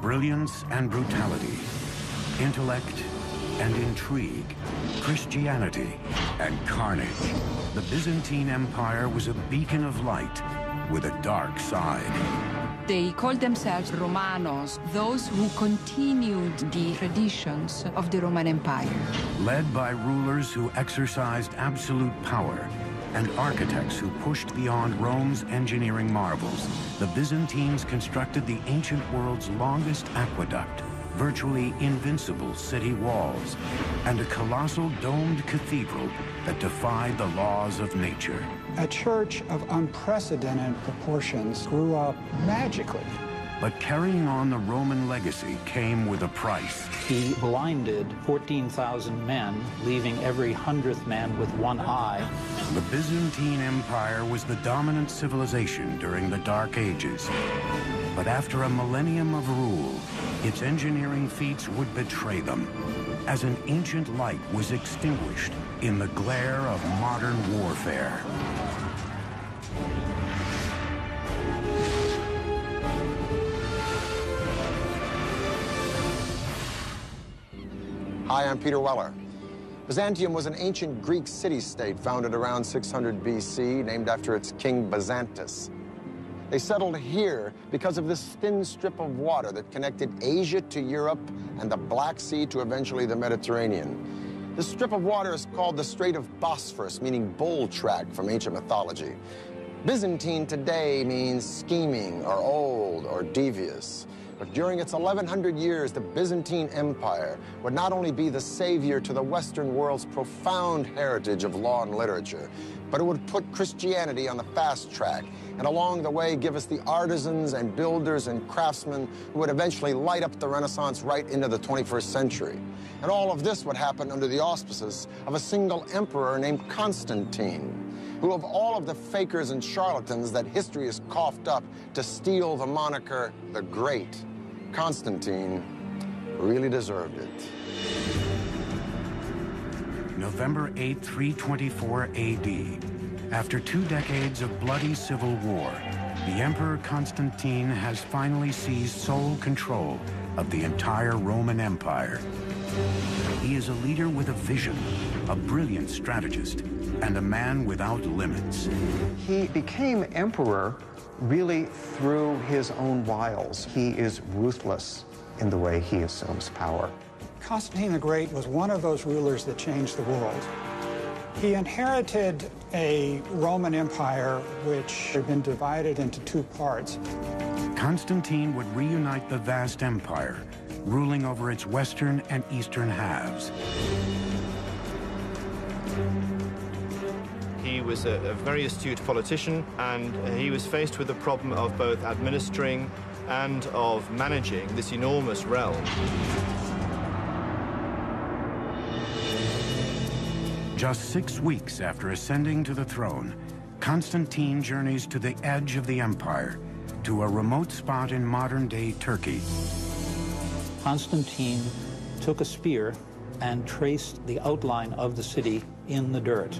Brilliance and brutality, intellect and intrigue, Christianity and carnage. The Byzantine Empire was a beacon of light with a dark side. They called themselves Romanos, those who continued the traditions of the Roman Empire. Led by rulers who exercised absolute power and architects who pushed beyond Rome's engineering marvels, the Byzantines constructed the ancient world's longest aqueduct, virtually invincible city walls, and a colossal domed cathedral that defied the laws of nature. A church of unprecedented proportions grew up magically. But carrying on the Roman legacy came with a price. He blinded 14,000 men, leaving every 100th man with one eye. The Byzantine Empire was the dominant civilization during the Dark Ages. But after a millennium of rule, its engineering feats would betray them, as an ancient light was extinguished in the glare of modern warfare. Hi, I'm Peter Weller. Byzantium was an ancient Greek city-state founded around 600 BC, named after its king Byzantus. They settled here because of this thin strip of water that connected Asia to Europe and the Black Sea to eventually the Mediterranean. This strip of water is called the Strait of Bosphorus, meaning bull track from ancient mythology. Byzantine today means scheming or old or devious. But during its 1100 years, the Byzantine Empire would not only be the savior to the Western world's profound heritage of law and literature, but it would put Christianity on the fast track, and along the way give us the artisans and builders and craftsmen who would eventually light up the Renaissance right into the 21st century. And all of this would happen under the auspices of a single emperor named Constantine, who of all of the fakers and charlatans that history has coughed up to steal the moniker the Great, Constantine really deserved it. November 8, 324 AD. After 2 decades of bloody civil war, the Emperor Constantine has finally seized sole control of the entire Roman Empire. He is a leader with a vision, a brilliant strategist, and a man without limits. He became emperor really through his own wiles. He is ruthless in the way he assumes power. Constantine the Great was one of those rulers that changed the world. He inherited a Roman Empire which had been divided into 2 parts. Constantine would reunite the vast empire, ruling over its western and eastern halves. He was a very astute politician, and he was faced with the problem of both administering and of managing this enormous realm. Just 6 weeks after ascending to the throne, Constantine journeys to the edge of the empire, to a remote spot in modern-day Turkey. Constantine took a spear and traced the outline of the city in the dirt.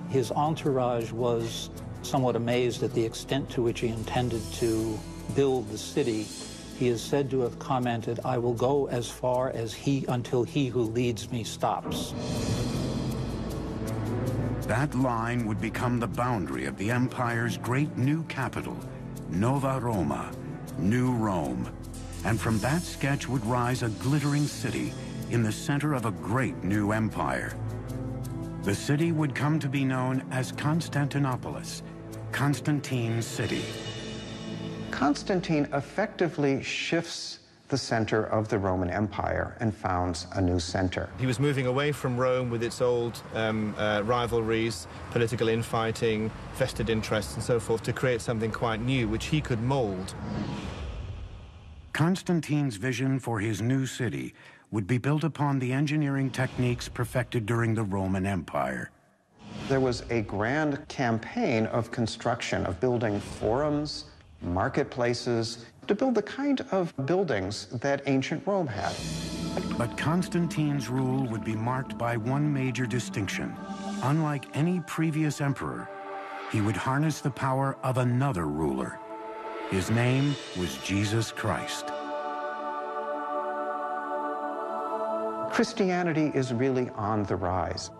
His entourage was somewhat amazed at the extent to which he intended to build the city. He is said to have commented, "I will go as far as until he who leads me stops." That line would become the boundary of the empire's great new capital, Nova Roma, New Rome. And from that sketch would rise a glittering city in the center of a great new empire. The city would come to be known as Constantinople, Constantine's city. Constantine effectively shifts the center of the Roman Empire and founds a new center. He was moving away from Rome with its old rivalries, political infighting, vested interests and so forth, to create something quite new, which he could mold. Constantine's vision for his new city would be built upon the engineering techniques perfected during the Roman Empire. There was a grand campaign of construction, of building forums, marketplaces, to build the kind of buildings that ancient Rome had. But Constantine's rule would be marked by one major distinction. Unlike any previous emperor, he would harness the power of another ruler. His name was Jesus Christ. Christianity is really on the rise.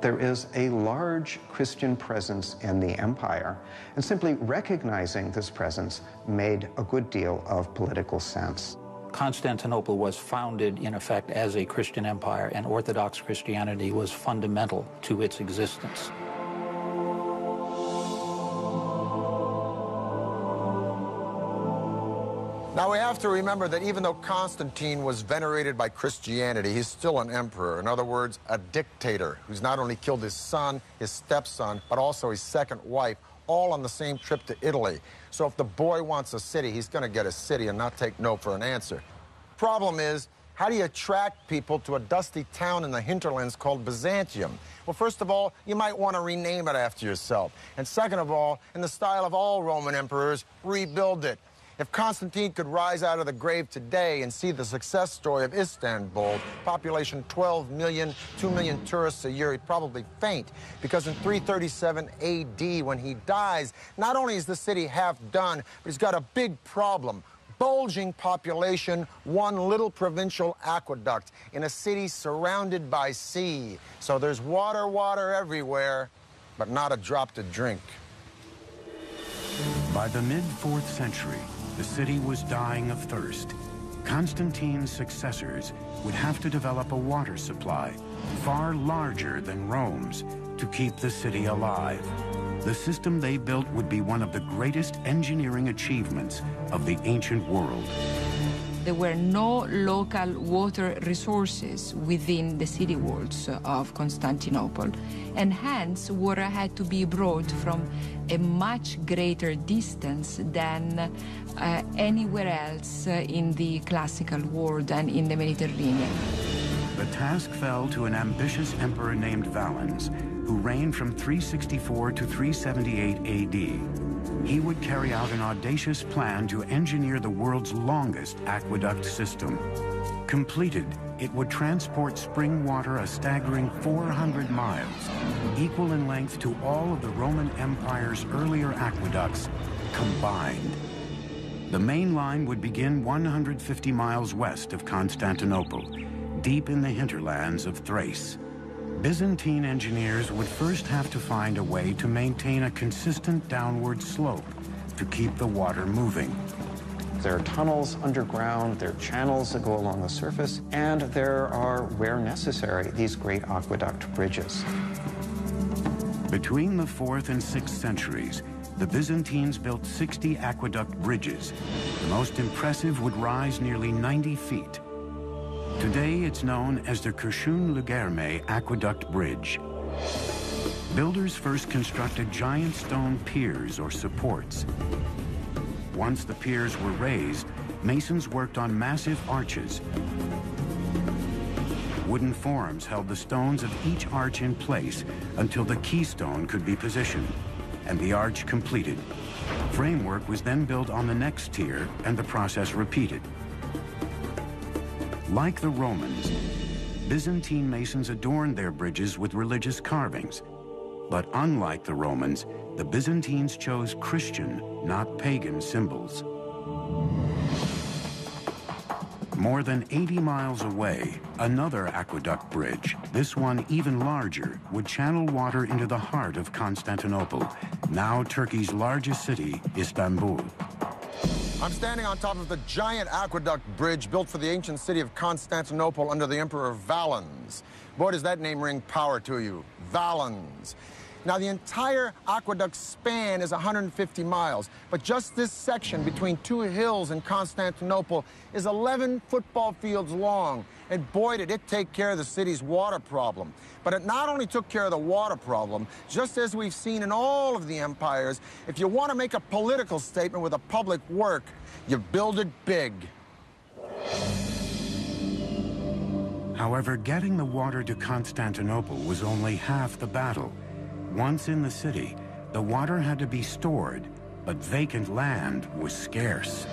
There is a large Christian presence in the empire, and simply recognizing this presence made a good deal of political sense. Constantinople was founded, in effect, as a Christian empire, and Orthodox Christianity was fundamental to its existence. Now, we have to remember that even though Constantine was venerated by Christianity, he's still an emperor. In other words, a dictator who's not only killed his son, his stepson, but also his second wife, all on the same trip to Italy. So if the boy wants a city, he's going to get a city and not take no for an answer. Problem is, how do you attract people to a dusty town in the hinterlands called Byzantium? Well, first of all, you might want to rename it after yourself. And second of all, in the style of all Roman emperors, rebuild it. If Constantine could rise out of the grave today and see the success story of Istanbul, population 12 million, 2 million tourists a year, he'd probably faint. Because in 337 AD, when he dies, not only is the city half done, but he's got a big problem. Bulging population, one little provincial aqueduct in a city surrounded by sea. So there's water everywhere, but not a drop to drink. By the mid-4th century, the city was dying of thirst. Constantine's successors would have to develop a water supply far larger than Rome's to keep the city alive. The system they built would be one of the greatest engineering achievements of the ancient world. There were no local water resources within the city walls of Constantinople, and hence water had to be brought from a much greater distance than anywhere else in the classical world and in the Mediterranean. The task fell to an ambitious emperor named Valens, who reigned from 364 to 378 AD. He would carry out an audacious plan to engineer the world's longest aqueduct system. Completed, it would transport spring water a staggering 400 miles, equal in length to all of the Roman Empire's earlier aqueducts combined. The main line would begin 150 miles west of Constantinople, deep in the hinterlands of Thrace. Byzantine engineers would first have to find a way to maintain a consistent downward slope to keep the water moving. There are tunnels underground, there are channels that go along the surface, and there are, where necessary, these great aqueduct bridges. Between the 4th and 6th centuries, the Byzantines built 60 aqueduct bridges. The most impressive would rise nearly 90 feet. Today, it's known as the Kërshun-Lëgerme Aqueduct Bridge. Builders first constructed giant stone piers or supports. Once the piers were raised, masons worked on massive arches. Wooden forms held the stones of each arch in place until the keystone could be positioned and the arch completed. Framework was then built on the next tier and the process repeated. Like the Romans, Byzantine masons adorned their bridges with religious carvings. But unlike the Romans, the Byzantines chose Christian, not pagan symbols. More than 80 miles away, another aqueduct bridge, this one even larger, would channel water into the heart of Constantinople, now Turkey's largest city, Istanbul. I'm standing on top of the giant aqueduct bridge built for the ancient city of Constantinople under the Emperor Valens. Boy, does that name ring power to you, Valens. Now, the entire aqueduct span is 150 miles, but just this section between two hills in Constantinople is 11 football fields long. And boy, did it take care of the city's water problem. But it not only took care of the water problem, just as we've seen in all of the empires, if you want to make a political statement with a public work, you build it big. However, getting the water to Constantinople was only half the battle. Once in the city, the water had to be stored, but vacant land was scarce.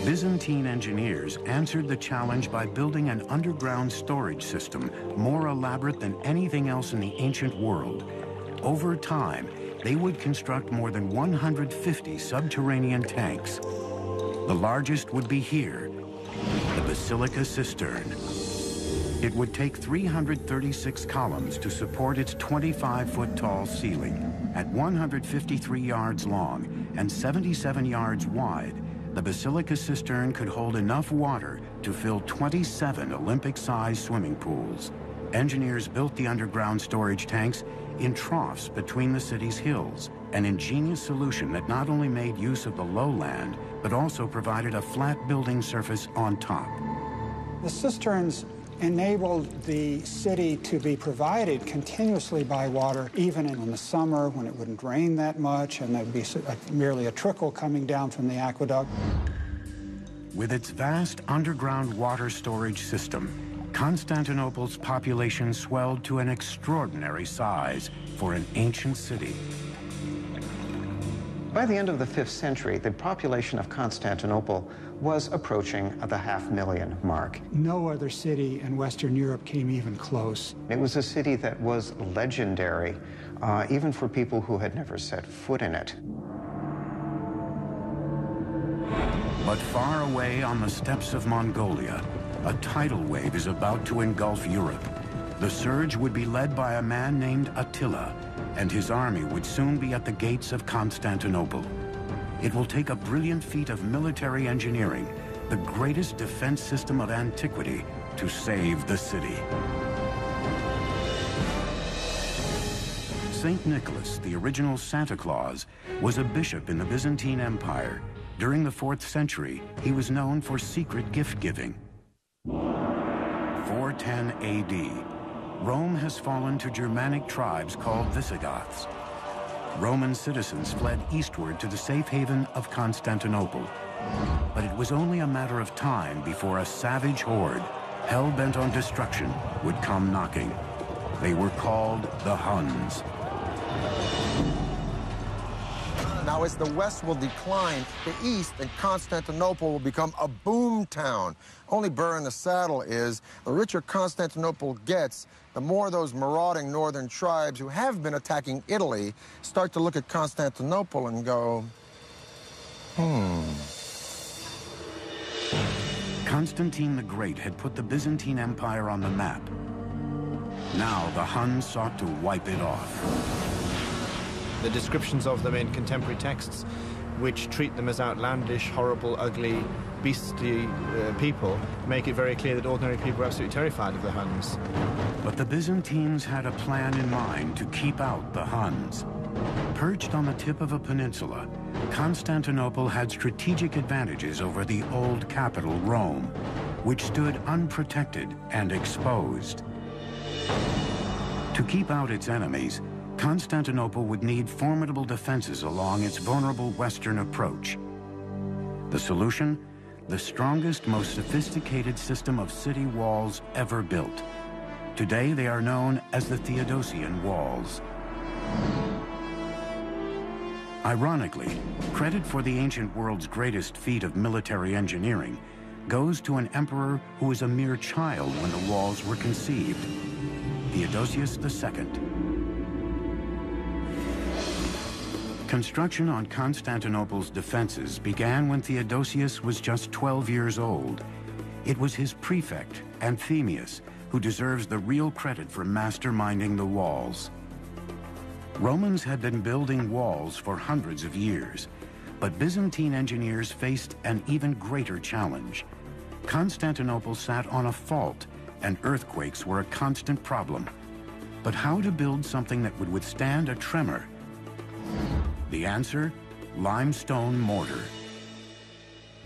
Byzantine engineers answered the challenge by building an underground storage system more elaborate than anything else in the ancient world. Over time, they would construct more than 150 subterranean tanks. The largest would be here, the Basilica Cistern. It would take 336 columns to support its 25-foot-tall ceiling. At 153 yards long and 77 yards wide, the basilica cistern could hold enough water to fill 27 Olympic-sized swimming pools. Engineers built the underground storage tanks in troughs between the city's hills, an ingenious solution that not only made use of the lowland, but also provided a flat building surface on top. The cisterns enabled the city to be provided continuously by water, even in the summer when it wouldn't rain that much and there'd be merely a trickle coming down from the aqueduct. With its vast underground water storage system, Constantinople's population swelled to an extraordinary size for an ancient city. By the end of the 5th century, the population of Constantinople was approaching the 500,000 mark. No other city in Western Europe came even close. It was a city that was legendary, even for people who had never set foot in it. But far away on the steppes of Mongolia, a tidal wave is about to engulf Europe. The surge would be led by a man named Attila, and his army would soon be at the gates of Constantinople. It will take a brilliant feat of military engineering, the greatest defense system of antiquity, to save the city. Saint Nicholas, the original Santa Claus, was a bishop in the Byzantine Empire. During the 4th century, he was known for secret gift-giving. 410 AD. Rome has fallen to Germanic tribes called Visigoths. Roman citizens fled eastward to the safe haven of Constantinople. But it was only a matter of time before a savage horde, hell-bent on destruction, would come knocking. They were called the Huns. Now, as the West will decline, the East and Constantinople will become a boom town. Only burr in the saddle is, the richer Constantinople gets, the more those marauding northern tribes who have been attacking Italy start to look at Constantinople and go, Constantine the Great had put the Byzantine Empire on the map. Now the Huns sought to wipe it off. The descriptions of them in contemporary texts, which treat them as outlandish, horrible, ugly, beastly people, make it very clear that ordinary people are absolutely terrified of the Huns. But the Byzantines had a plan in mind to keep out the Huns. Perched on the tip of a peninsula, Constantinople had strategic advantages over the old capital, Rome, which stood unprotected and exposed. To keep out its enemies, Constantinople would need formidable defenses along its vulnerable western approach. The solution? The strongest, most sophisticated system of city walls ever built. Today they are known as the Theodosian Walls. Ironically, credit for the ancient world's greatest feat of military engineering goes to an emperor who was a mere child when the walls were conceived, Theodosius II. Construction on Constantinople's defenses began when Theodosius was just 12 years old. It was his prefect, Anthemius, who deserves the real credit for masterminding the walls. Romans had been building walls for hundreds of years, but Byzantine engineers faced an even greater challenge. Constantinople sat on a fault, and earthquakes were a constant problem. But how to build something that would withstand a tremor? The answer? Limestone mortar.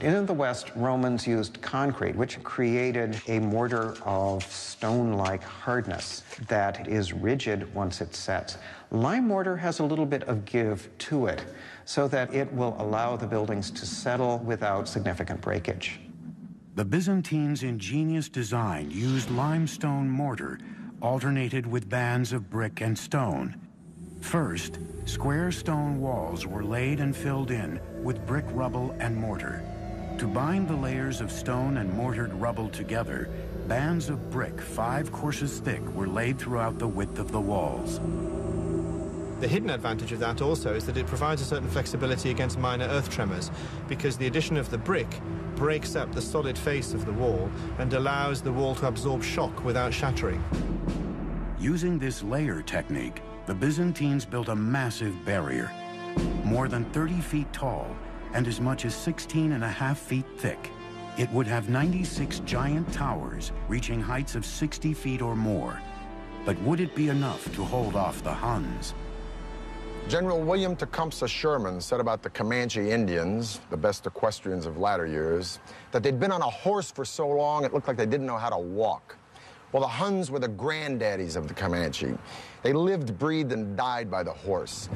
In the West, Romans used concrete, which created a mortar of stone-like hardness that is rigid once it sets. Lime mortar has a little bit of give to it, so that it will allow the buildings to settle without significant breakage. The Byzantines' ingenious design used limestone mortar, alternated with bands of brick and stone. First, square stone walls were laid and filled in with brick rubble and mortar. To bind the layers of stone and mortared rubble together, bands of brick 5 courses thick were laid throughout the width of the walls. The hidden advantage of that also is that it provides a certain flexibility against minor earth tremors, because the addition of the brick breaks up the solid face of the wall and allows the wall to absorb shock without shattering. Using this layer technique, the Byzantines built a massive barrier, more than 30 feet tall and as much as 16.5 feet thick. It would have 96 giant towers reaching heights of 60 feet or more. But would it be enough to hold off the Huns? General William Tecumseh Sherman said about the Comanche Indians, the best equestrians of latter years, that they'd been on a horse for so long it looked like they didn't know how to walk. Well, the Huns were the granddaddies of the Comanche. They lived, breathed, and died by the horse.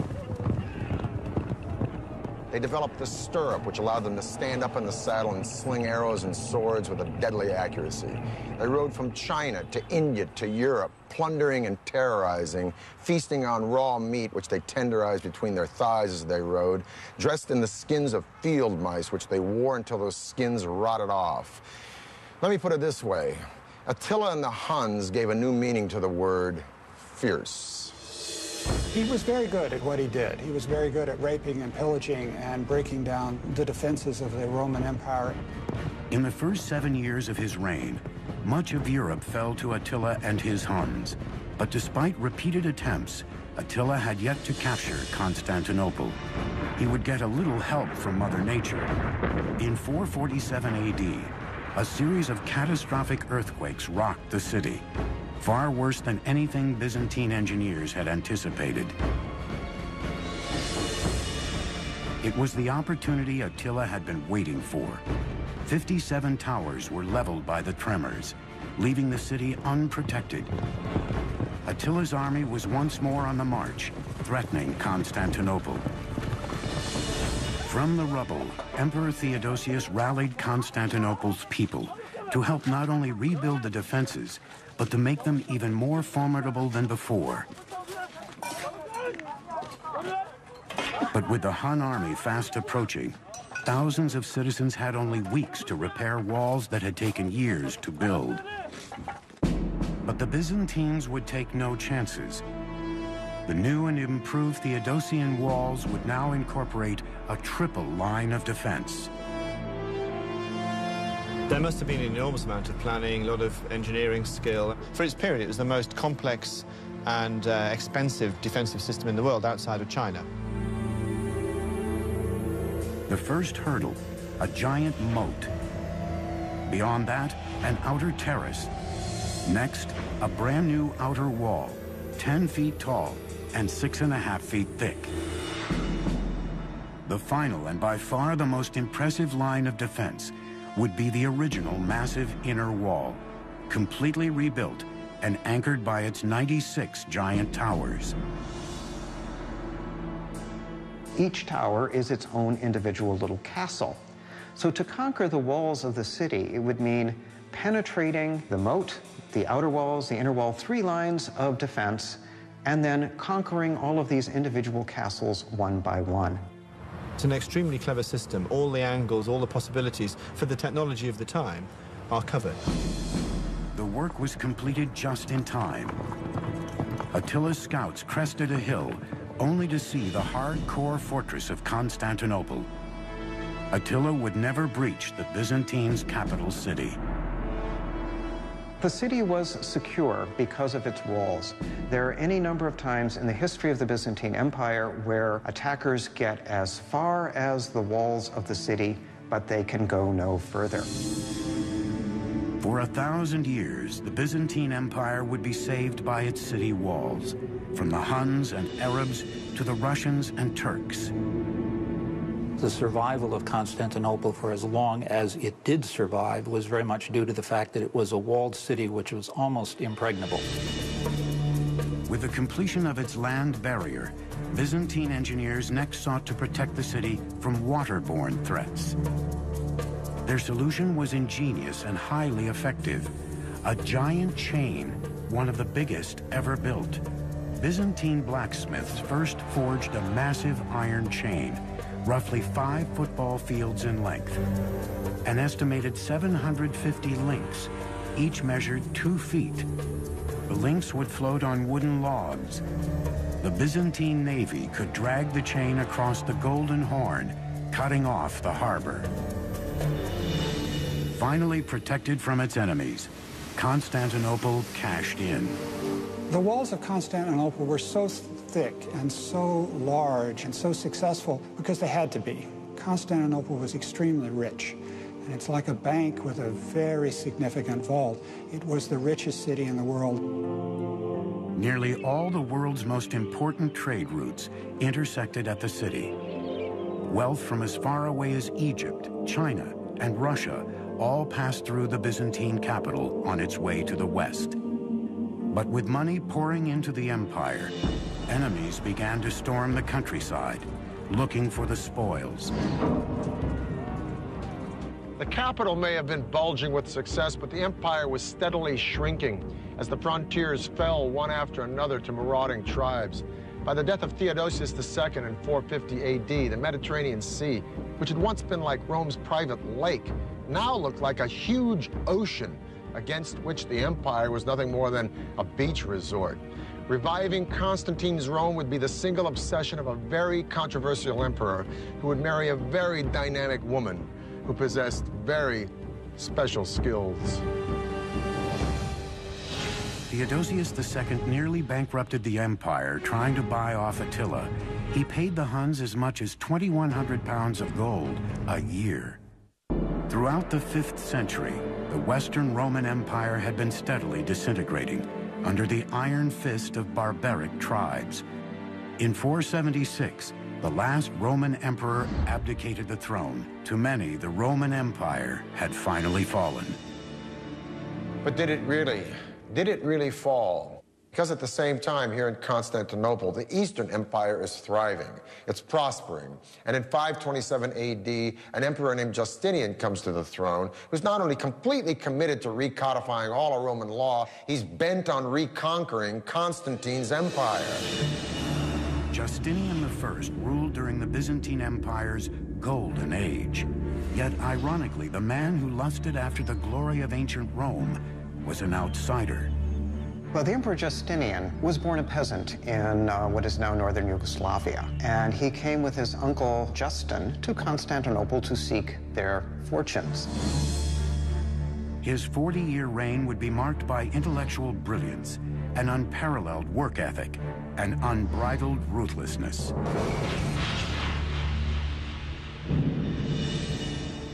They developed the stirrup, which allowed them to stand up in the saddle and sling arrows and swords with a deadly accuracy. They rode from China to India to Europe, plundering and terrorizing, feasting on raw meat, which they tenderized between their thighs as they rode, dressed in the skins of field mice, which they wore until those skins rotted off. Let me put it this way. Attila and the Huns gave a new meaning to the word fierce. He was very good at what he did. He was very good at raping and pillaging and breaking down the defenses of the Roman Empire. In the first 7 years of his reign, much of Europe fell to Attila and his Huns. But despite repeated attempts, Attila had yet to capture Constantinople. He would get a little help from Mother Nature. In 447 AD, a series of catastrophic earthquakes rocked the city, far worse than anything Byzantine engineers had anticipated. It was the opportunity Attila had been waiting for. 57 towers were leveled by the tremors, leaving the city unprotected. Attila's army was once more on the march, threatening Constantinople. From the rubble, Emperor Theodosius rallied Constantinople's people to help not only rebuild the defenses, but to make them even more formidable than before. But with the Hun army fast approaching, thousands of citizens had only weeks to repair walls that had taken years to build. But the Byzantines would take no chances. The new and improved Theodosian walls would now incorporate a triple line of defense. There must have been an enormous amount of planning, a lot of engineering skill. For its period, it was the most complex and expensive defensive system in the world outside of China. The first hurdle, a giant moat. Beyond that, an outer terrace. Next, a brand new outer wall, 10 feet tall and 6.5 feet thick. The final and by far the most impressive line of defense would be the original massive inner wall, completely rebuilt and anchored by its 96 giant towers. Each tower is its own individual little castle. So to conquer the walls of the city, it would mean penetrating the moat, the outer walls, the inner wall, 3 lines of defense, and then conquering all of these individual castles one by one. It's an extremely clever system. All the angles, all the possibilities for the technology of the time are covered. The work was completed just in time. Attila's scouts crested a hill only to see the hardcore fortress of Constantinople. Attila would never breach the Byzantines' capital city. The city was secure because of its walls. There are any number of times in the history of the Byzantine Empire where attackers get as far as the walls of the city, but they can go no further. For 1,000 years, the Byzantine Empire would be saved by its city walls, from the Huns and Arabs to the Russians and Turks. The survival of Constantinople for as long as it did survive was very much due to the fact that it was a walled city which was almost impregnable. With the completion of its land barrier, Byzantine engineers next sought to protect the city from waterborne threats. Their solution was ingenious and highly effective. A giant chain, one of the biggest ever built. Byzantine blacksmiths first forged a massive iron chain, roughly 5 football fields in length. An estimated 750 links, each measured 2 feet. the links would float on wooden logs. The Byzantine navy could drag the chain across the Golden Horn, cutting off the harbor. Finally protected from its enemies, Constantinople cashed in. The walls of Constantinople were so thick and so large and so successful because they had to be. Constantinople was extremely rich, and it's like a bank with a very significant vault. It was the richest city in the world. Nearly all the world's most important trade routes intersected at the city. Wealth from as far away as Egypt, China, and Russia all passed through the Byzantine capital on its way to the west. But with money pouring into the empire, enemies began to storm the countryside, looking for the spoils. The capital may have been bulging with success, but the empire was steadily shrinking as the frontiers fell one after another to marauding tribes. By the death of Theodosius II in 450 AD, the Mediterranean Sea, which had once been like Rome's private lake, now looked like a huge ocean against which the empire was nothing more than a beach resort. Reviving Constantine's Rome would be the single obsession of a very controversial emperor who would marry a very dynamic woman who possessed very special skills. Theodosius II nearly bankrupted the empire trying to buy off Attila. He paid the Huns as much as 2,100 pounds of gold a year. Throughout the 5th century, the Western Roman Empire had been steadily disintegrating under the iron fist of barbaric tribes. In 476, the last Roman emperor abdicated the throne. To many, the Roman Empire had finally fallen. But did it really? Did it really fall? Because at the same time here in Constantinople, the Eastern Empire is thriving. It's prospering. And in 527 AD, an emperor named Justinian comes to the throne, who's not only completely committed to recodifying all of Roman law, he's bent on reconquering Constantine's empire. Justinian I ruled during the Byzantine Empire's golden age. Yet, ironically, the man who lusted after the glory of ancient Rome was an outsider. Well, the Emperor Justinian was born a peasant in what is now northern Yugoslavia, and he came with his uncle Justin to Constantinople to seek their fortunes. His 40-year reign would be marked by intellectual brilliance, an unparalleled work ethic, and unbridled ruthlessness.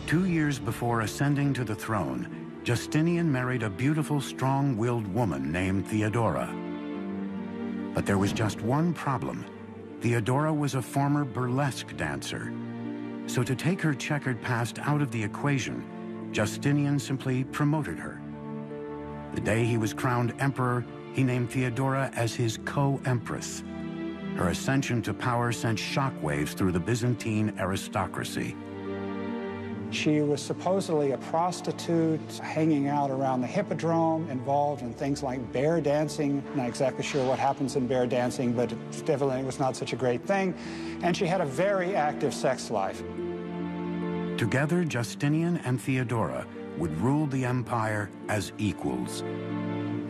2 years before ascending to the throne, Justinian married a beautiful, strong-willed woman named Theodora. But there was just one problem. Theodora was a former burlesque dancer. So to take her checkered past out of the equation, Justinian simply promoted her. The day he was crowned emperor, he named Theodora as his co-empress. Her ascension to power sent shockwaves through the Byzantine aristocracy. She was supposedly a prostitute hanging out around the hippodrome, involved in things like bear dancing. Not exactly sure what happens in bear dancing, but it definitely was not such a great thing. And she had a very active sex life. Together, Justinian and Theodora would rule the empire as equals.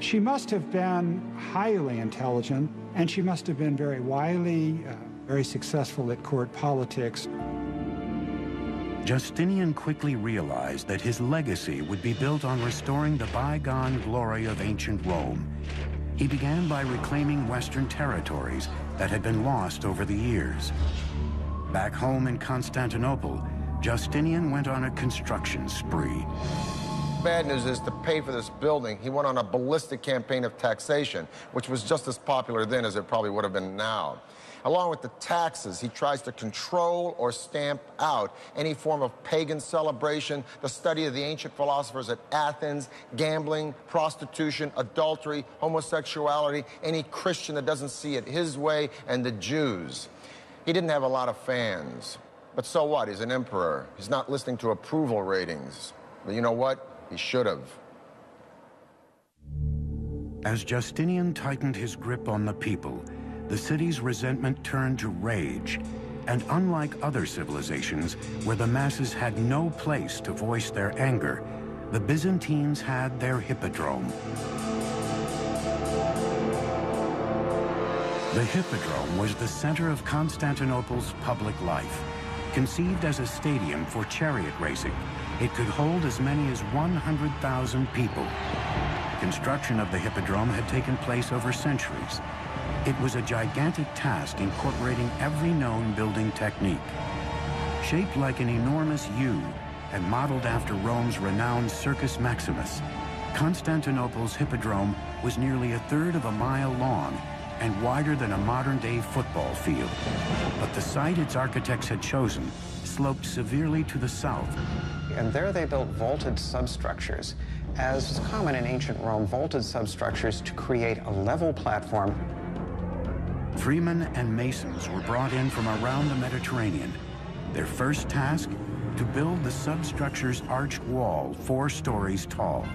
She must have been highly intelligent, and she must have been very wily, very successful at court politics. Justinian quickly realized that his legacy would be built on restoring the bygone glory of ancient Rome. He began by reclaiming Western territories that had been lost over the years. Back home in Constantinople, Justinian went on a construction spree. Bad news is, to pay for this building, he went on a ballistic campaign of taxation, which was just as popular then as it probably would have been now. Along with the taxes, he tries to control or stamp out any form of pagan celebration, the study of the ancient philosophers at Athens, gambling, prostitution, adultery, homosexuality, any Christian that doesn't see it his way, and the Jews. He didn't have a lot of fans. But so what? He's an emperor. He's not listening to approval ratings. But you know what? He should have. As Justinian tightened his grip on the people, the city's resentment turned to rage. And unlike other civilizations, where the masses had no place to voice their anger, the Byzantines had their hippodrome. The Hippodrome was the center of Constantinople's public life. Conceived as a stadium for chariot racing, it could hold as many as 100,000 people. Construction of the Hippodrome had taken place over centuries. It was a gigantic task incorporating every known building technique. Shaped like an enormous U and modeled after Rome's renowned Circus Maximus, Constantinople's Hippodrome was nearly a third of a mile long and wider than a modern-day football field. But the site its architects had chosen sloped severely to the south. And there they built vaulted substructures. As was common in ancient Rome, vaulted substructures to create a level platform. Freemen and masons were brought in from around the Mediterranean. Their first task, to build the substructure's arched wall 4 stories tall.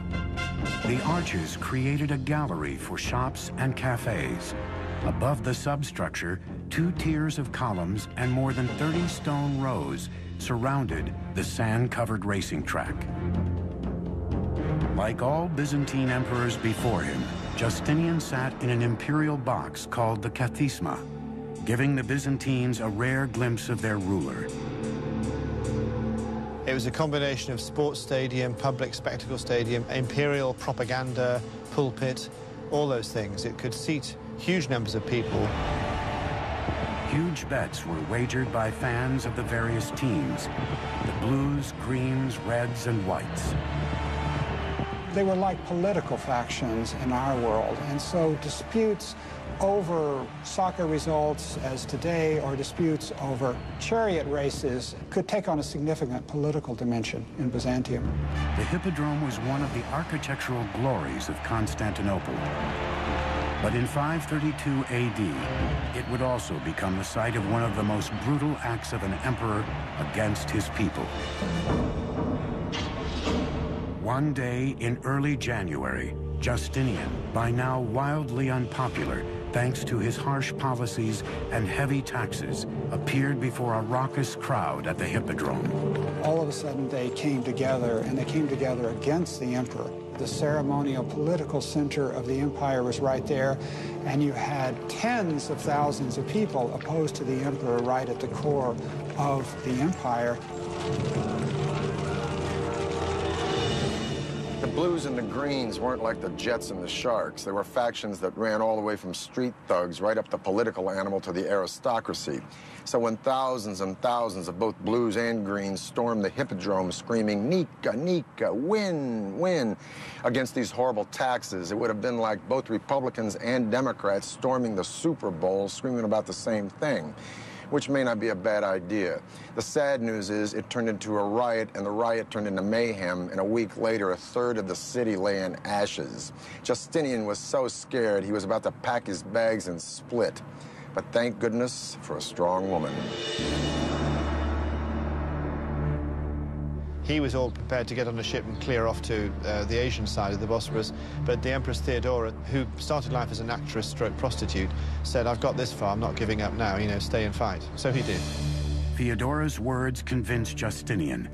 The arches created a gallery for shops and cafes. Above the substructure, 2 tiers of columns and more than 30 stone rows surrounded the sand-covered racing track. Like all Byzantine emperors before him, Justinian sat in an imperial box called the Kathisma, giving the Byzantines a rare glimpse of their ruler. It was a combination of sports stadium, public spectacle stadium, imperial propaganda, pulpit, all those things. It could seat huge numbers of people. Huge bets were wagered by fans of the various teams, the blues, greens, reds, and whites. They were like political factions in our world, and so disputes over soccer results as today, or disputes over chariot races, could take on a significant political dimension in Byzantium. The Hippodrome was one of the architectural glories of Constantinople. But in 532 AD, it would also become the site of one of the most brutal acts of an emperor against his people. One day in early January, Justinian, by now wildly unpopular thanks to his harsh policies and heavy taxes, appeared before a raucous crowd at the Hippodrome. All of a sudden they came together, and they came together against the emperor. The ceremonial political center of the empire was right there, and you had tens of thousands of people opposed to the emperor right at the core of the empire. The blues and the greens weren't like the Jets and the Sharks. They were factions that ran all the way from street thugs right up the political animal to the aristocracy. So when thousands and thousands of both blues and greens stormed the Hippodrome screaming, "Nika, Nika, win, win," against these horrible taxes, it would have been like both Republicans and Democrats storming the Super Bowl screaming about the same thing, which may not be a bad idea. The sad news is it turned into a riot, and the riot turned into mayhem, and a week later, a third of the city lay in ashes. Justinian was so scared he was about to pack his bags and split. But thank goodness for a strong woman. He was all prepared to get on a ship and clear off to the Asian side of the Bosphorus, but the Empress Theodora, who started life as an actress stroke prostitute, said, "I've got this far, I'm not giving up now, you know, stay and fight." So he did. Theodora's words convinced Justinian,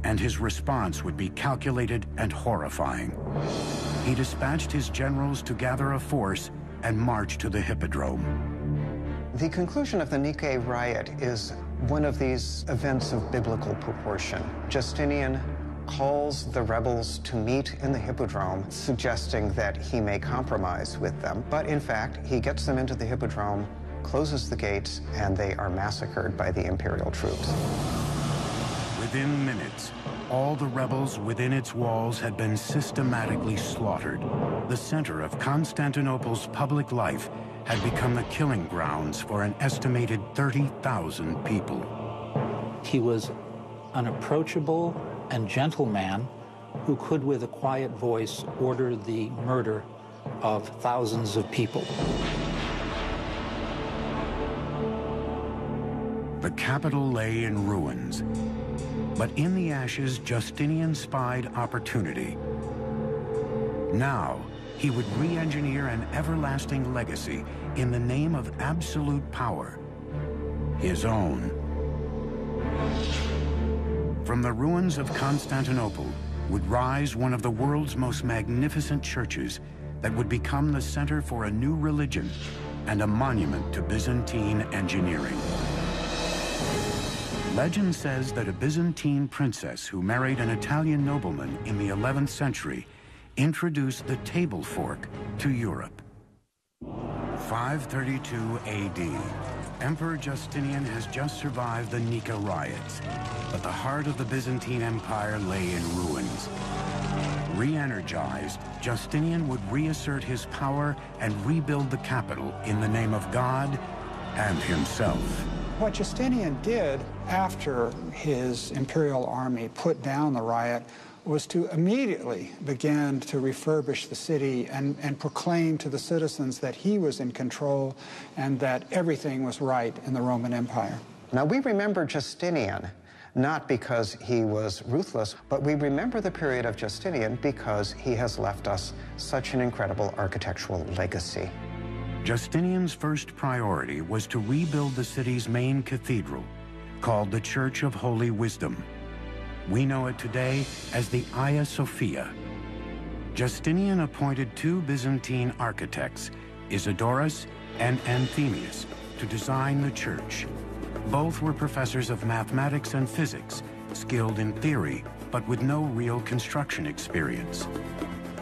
and his response would be calculated and horrifying. He dispatched his generals to gather a force and march to the Hippodrome. The conclusion of the Nicaea riot is one of these events of biblical proportion. Justinian calls the rebels to meet in the Hippodrome, suggesting that he may compromise with them. But in fact, he gets them into the Hippodrome, closes the gates, and they are massacred by the imperial troops. Within minutes, all the rebels within its walls had been systematically slaughtered. The center of Constantinople's public life had become the killing grounds for an estimated 30,000 people. He was an approachable and gentle man who could, with a quiet voice, order the murder of thousands of people. The capital lay in ruins, but in the ashes, Justinian spied opportunity. Now, he would re-engineer an everlasting legacy in the name of absolute power, his own. From the ruins of Constantinople would rise one of the world's most magnificent churches that would become the center for a new religion, and a monument to Byzantine engineering. Legend says that a Byzantine princess who married an Italian nobleman in the 11th century introduced the table fork to Europe. 532 AD. Emperor Justinian has just survived the Nika riots, but the heart of the Byzantine Empire lay in ruins. Re-energized, Justinian would reassert his power and rebuild the capital in the name of God and himself. What Justinian did after his imperial army put down the riot was to immediately begin to refurbish the city and proclaim to the citizens that he was in control and that everything was right in the Roman Empire. Now, we remember Justinian not because he was ruthless, but we remember the period of Justinian because he has left us such an incredible architectural legacy. Justinian's first priority was to rebuild the city's main cathedral, called the Church of Holy Wisdom. We know it today as the Hagia Sophia. Justinian appointed two Byzantine architects, Isidorus and Anthemius, to design the church. Both were professors of mathematics and physics, skilled in theory, but with no real construction experience.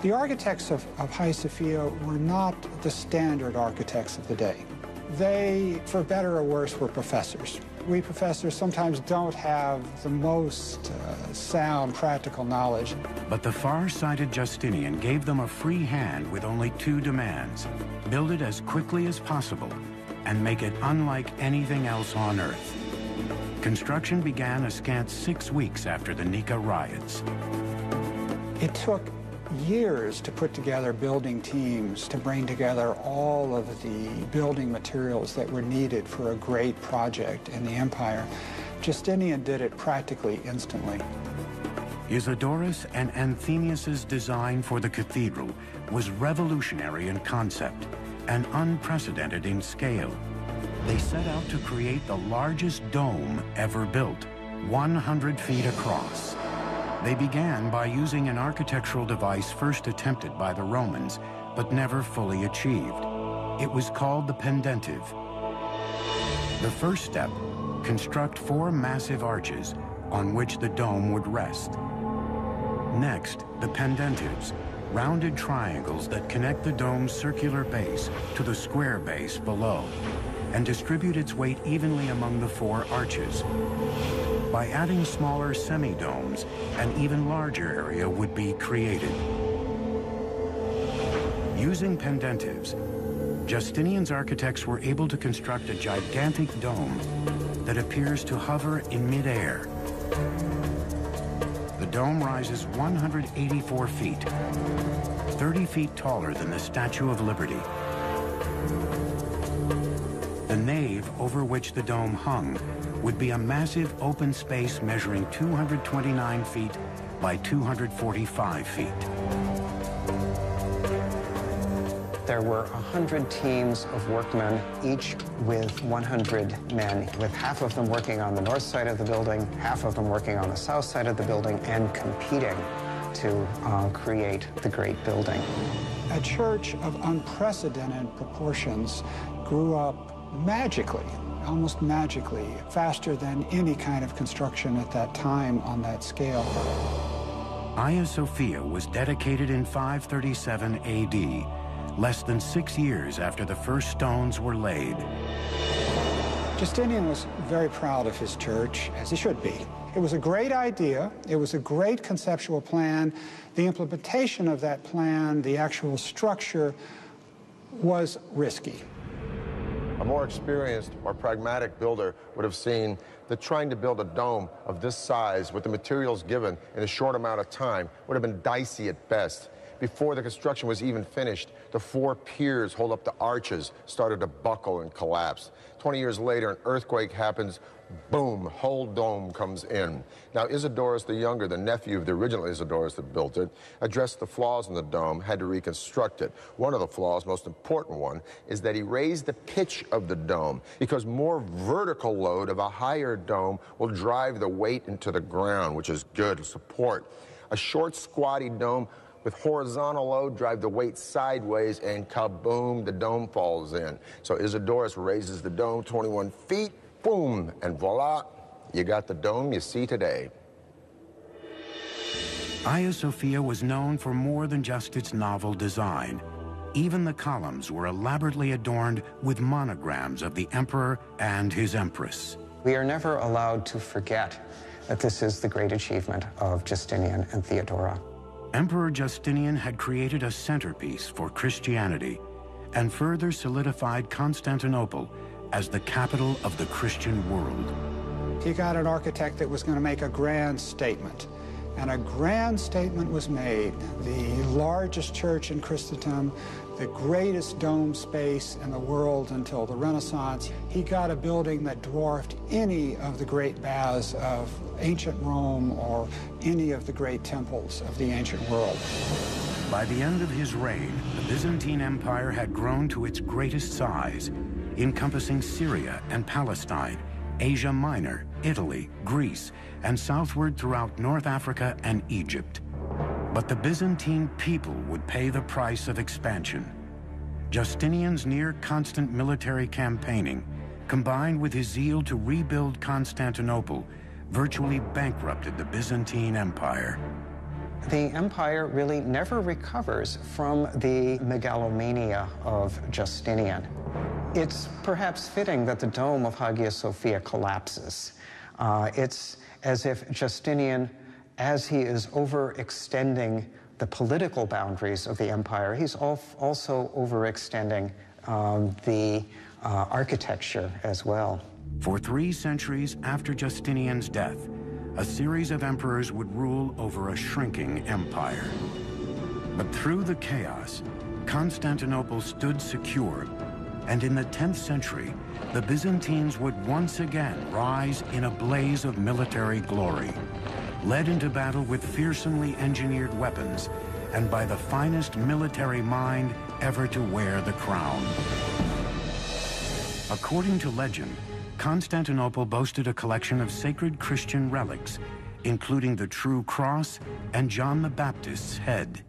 The architects of Hagia Sophia were not the standard architects of the day. They, for better or worse, were professors. We professors sometimes don't have the most sound practical knowledge. But the far-sighted Justinian gave them a free hand with only two demands: build it as quickly as possible and make it unlike anything else on Earth. Construction began a scant 6 weeks after the Nika riots. It took years to put together building teams, to bring together all of the building materials that were needed for a great project in the empire. Justinian did it practically instantly. Isidorus and Anthemius's design for the cathedral was revolutionary in concept and unprecedented in scale. They set out to create the largest dome ever built, 100 feet across. They began by using an architectural device first attempted by the Romans, but never fully achieved. It was called the pendentive. The first step, construct 4 massive arches on which the dome would rest. Next, the pendentives, rounded triangles that connect the dome's circular base to the square base below and distribute its weight evenly among the 4 arches. By adding smaller semi-domes, an even larger area would be created. Using pendentives, Justinian's architects were able to construct a gigantic dome that appears to hover in midair. The dome rises 184 feet, 30 feet taller than the Statue of Liberty. The nave over which the dome hung would be a massive open space measuring 229 feet by 245 feet. There were 100 teams of workmen, each with 100 men, with half of them working on the north side of the building, half of them working on the south side of the building, and competing to create the great building. A church of unprecedented proportions grew up magically, almost magically, faster than any kind of construction at that time on that scale. Hagia Sophia was dedicated in 537 AD, less than 6 years after the first stones were laid. Justinian was very proud of his church, as he should be. It was a great idea. It was a great conceptual plan. The implementation of that plan, the actual structure, was risky. A more experienced or pragmatic builder would have seen that trying to build a dome of this size with the materials given in a short amount of time would have been dicey at best. Before the construction was even finished, the 4 piers hold up the arches started to buckle and collapse. 20 years later, an earthquake happens. Boom, whole dome comes in. Now, Isidorus the Younger, the nephew of the original Isidorus that built it, addressed the flaws in the dome, had to reconstruct it. One of the flaws, most important one, is that he raised the pitch of the dome because more vertical load of a higher dome will drive the weight into the ground, which is good support. A short, squatty dome with horizontal load, drive the weight sideways, and kaboom, the dome falls in. So Isidorus raises the dome 21 feet, boom, and voila, you got the dome you see today. Hagia Sophia was known for more than just its novel design. Even the columns were elaborately adorned with monograms of the emperor and his empress. We are never allowed to forget that this is the great achievement of Justinian and Theodora. Emperor Justinian had created a centerpiece for Christianity and further solidified Constantinople as the capital of the Christian world. He got an architect that was going to make a grand statement. And a grand statement was made. The largest church in Christendom, the greatest dome space in the world until the Renaissance. He got a building that dwarfed any of the great baths of ancient Rome or any of the great temples of the ancient world. By the end of his reign, the Byzantine Empire had grown to its greatest size, encompassing Syria and Palestine, Asia Minor, Italy, Greece, and southward throughout North Africa and Egypt. But the Byzantine people would pay the price of expansion. Justinian's near-constant military campaigning, combined with his zeal to rebuild Constantinople, virtually bankrupted the Byzantine Empire. The empire really never recovers from the megalomania of Justinian. It's perhaps fitting that the dome of Hagia Sophia collapses. It's as if Justinian, as he is overextending the political boundaries of the empire, he's also overextending the architecture as well. For 3 centuries after Justinian's death, a series of emperors would rule over a shrinking empire. But through the chaos, Constantinople stood secure, and in the 10th century, the Byzantines would once again rise in a blaze of military glory, led into battle with fearsomely engineered weapons and by the finest military mind ever to wear the crown. According to legend, Constantinople boasted a collection of sacred Christian relics, including the True Cross and John the Baptist's head.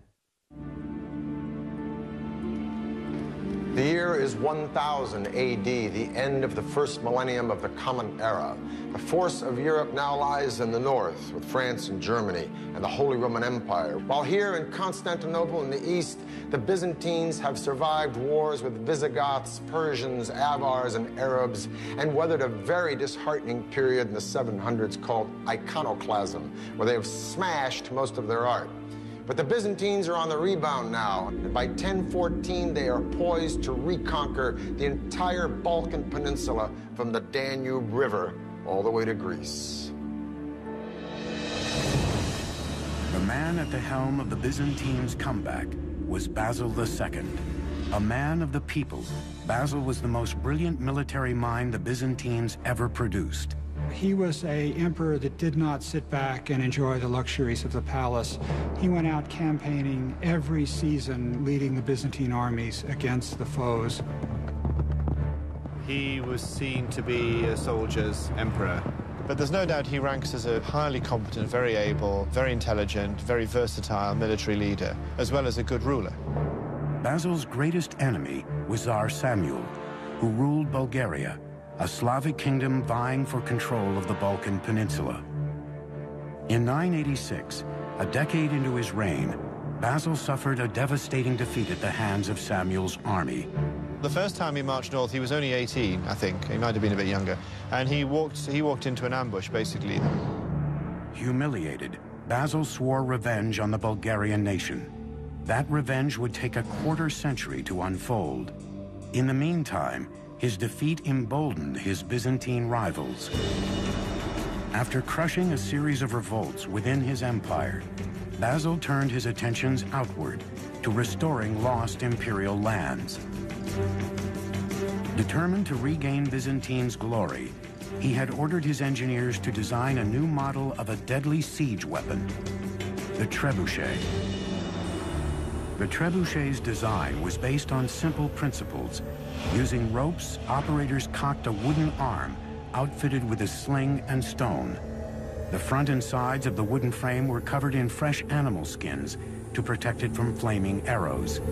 The year is 1000 AD, the end of the first millennium of the Common Era. The force of Europe now lies in the north, with France and Germany and the Holy Roman Empire. While here in Constantinople in the east, the Byzantines have survived wars with Visigoths, Persians, Avars, and Arabs, and weathered a very disheartening period in the 700s called iconoclasm, where they have smashed most of their art. But the Byzantines are on the rebound now, and by 1014 they are poised to reconquer the entire Balkan Peninsula from the Danube River all the way to Greece. The man at the helm of the Byzantines' comeback was Basil II. A man of the people, Basil was the most brilliant military mind the Byzantines ever produced. He was an emperor that did not sit back and enjoy the luxuries of the palace. He went out campaigning every season, leading the Byzantine armies against the foes. He was seen to be a soldier's emperor, but there's no doubt he ranks as a highly competent, very able, very intelligent, very versatile military leader, as well as a good ruler. Basil's greatest enemy was Tsar Samuel, who ruled Bulgaria, a Slavic kingdom vying for control of the Balkan Peninsula. In 986, a decade into his reign, Basil suffered a devastating defeat at the hands of Samuel's army. The first time he marched north, he was only 18, I think. He might have been a bit younger. And he walked into an ambush, basically. Humiliated, Basil swore revenge on the Bulgarian nation. That revenge would take a quarter century to unfold. In the meantime, his defeat emboldened his Byzantine rivals. After crushing a series of revolts within his empire, Basil turned his attentions outward to restoring lost imperial lands. Determined to regain Byzantine's glory, he had ordered his engineers to design a new model of a deadly siege weapon, the trebuchet. The trebuchet's design was based on simple principles. Using ropes, operators cocked a wooden arm outfitted with a sling and stone. The front and sides of the wooden frame were covered in fresh animal skins to protect it from flaming arrows.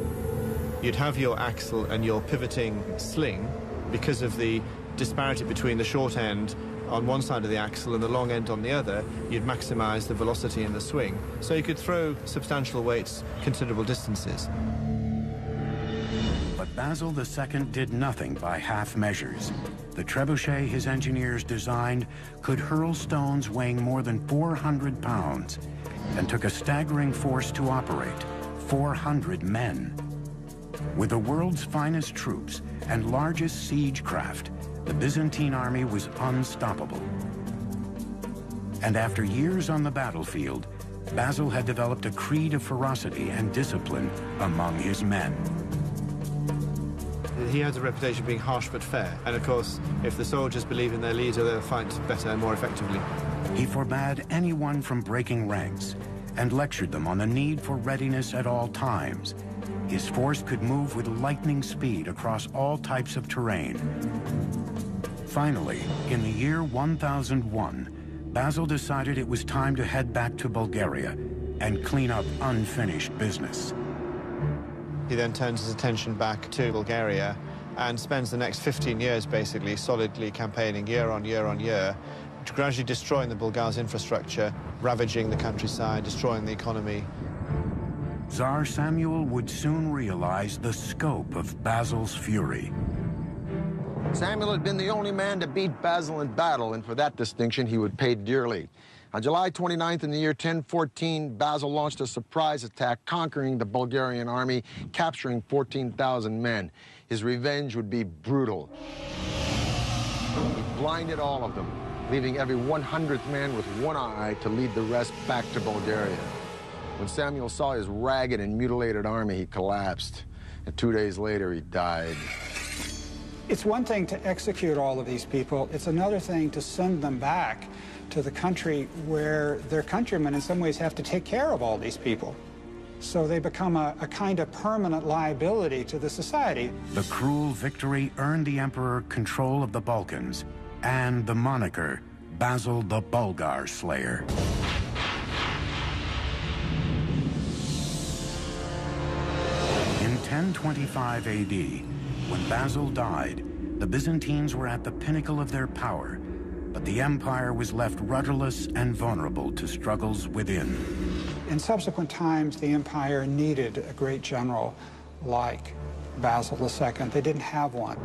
You'd have your axle and your pivoting sling because of the disparity between the short end on one side of the axle and the long end on the other. You'd maximize the velocity in the swing, so you could throw substantial weights considerable distances. But Basil II did nothing by half measures. The trebuchet his engineers designed could hurl stones weighing more than 400 pounds and took a staggering force to operate, 400 men. With the world's finest troops and largest siege craft, the Byzantine army was unstoppable. And after years on the battlefield, Basil had developed a creed of ferocity and discipline among his men. He has a reputation of being harsh but fair, and of course, if the soldiers believe in their leader, they'll fight better and more effectively. He forbade anyone from breaking ranks and lectured them on the need for readiness at all times. His force could move with lightning speed across all types of terrain. Finally, in the year 1001, Basil decided it was time to head back to Bulgaria and clean up unfinished business. He then turns his attention back to Bulgaria and spends the next 15 years basically solidly campaigning year on year on year, gradually destroying the Bulgars' infrastructure, ravaging the countryside, destroying the economy. Tsar Samuel would soon realize the scope of Basil's fury. Samuel had been the only man to beat Basil in battle, and for that distinction he would pay dearly. On July 29th in the year 1014, Basil launched a surprise attack, conquering the Bulgarian army, capturing 14,000 men. His revenge would be brutal. He blinded all of them, leaving every 100th man with one eye to lead the rest back to Bulgaria. When Samuel saw his ragged and mutilated army, he collapsed, and 2 days later he died. It's one thing to execute all of these people. It's another thing to send them back to the country where their countrymen in some ways have to take care of all these people. So they become a kind of permanent liability to the society. The cruel victory earned the emperor control of the Balkans and the moniker Basil the Bulgar Slayer. In 1025 AD, when Basil died, the Byzantines were at the pinnacle of their power, but the empire was left rudderless and vulnerable to struggles within. In subsequent times, the empire needed a great general like Basil II. They didn't have one.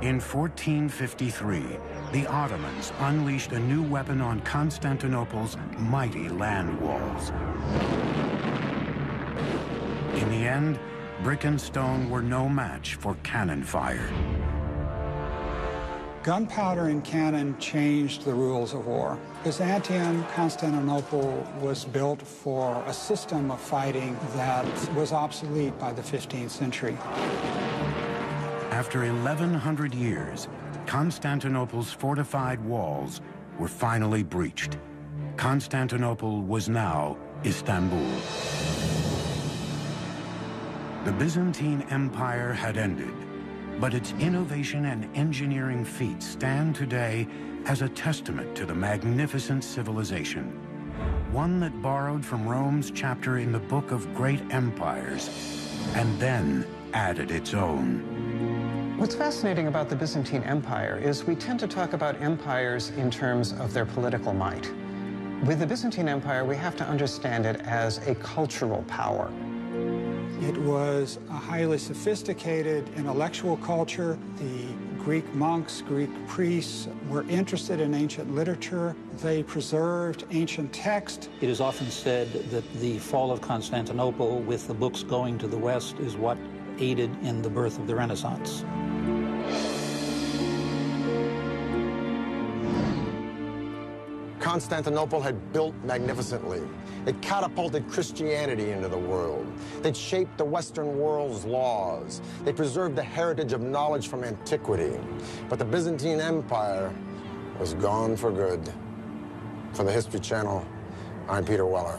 In 1453, the Ottomans unleashed a new weapon on Constantinople's mighty land walls. In the end, brick and stone were no match for cannon fire. Gunpowder and cannon changed the rules of war. Byzantium, Constantinople was built for a system of fighting that was obsolete by the 15th century. After 1,100 years, Constantinople's fortified walls were finally breached. Constantinople was now Istanbul. The Byzantine Empire had ended, but its innovation and engineering feats stand today as a testament to the magnificent civilization, one that borrowed from Rome's chapter in the Book of Great Empires and then added its own. What's fascinating about the Byzantine Empire is we tend to talk about empires in terms of their political might. With the Byzantine Empire, we have to understand it as a cultural power. It was a highly sophisticated intellectual culture. The Greek monks, Greek priests were interested in ancient literature. They preserved ancient text. It is often said that the fall of Constantinople, with the books going to the West, is what aided in the birth of the Renaissance. Constantinople had built magnificently. It catapulted Christianity into the world. They'd shaped the Western world's laws. They preserved the heritage of knowledge from antiquity. But the Byzantine Empire was gone for good. For the History Channel, I'm Peter Weller.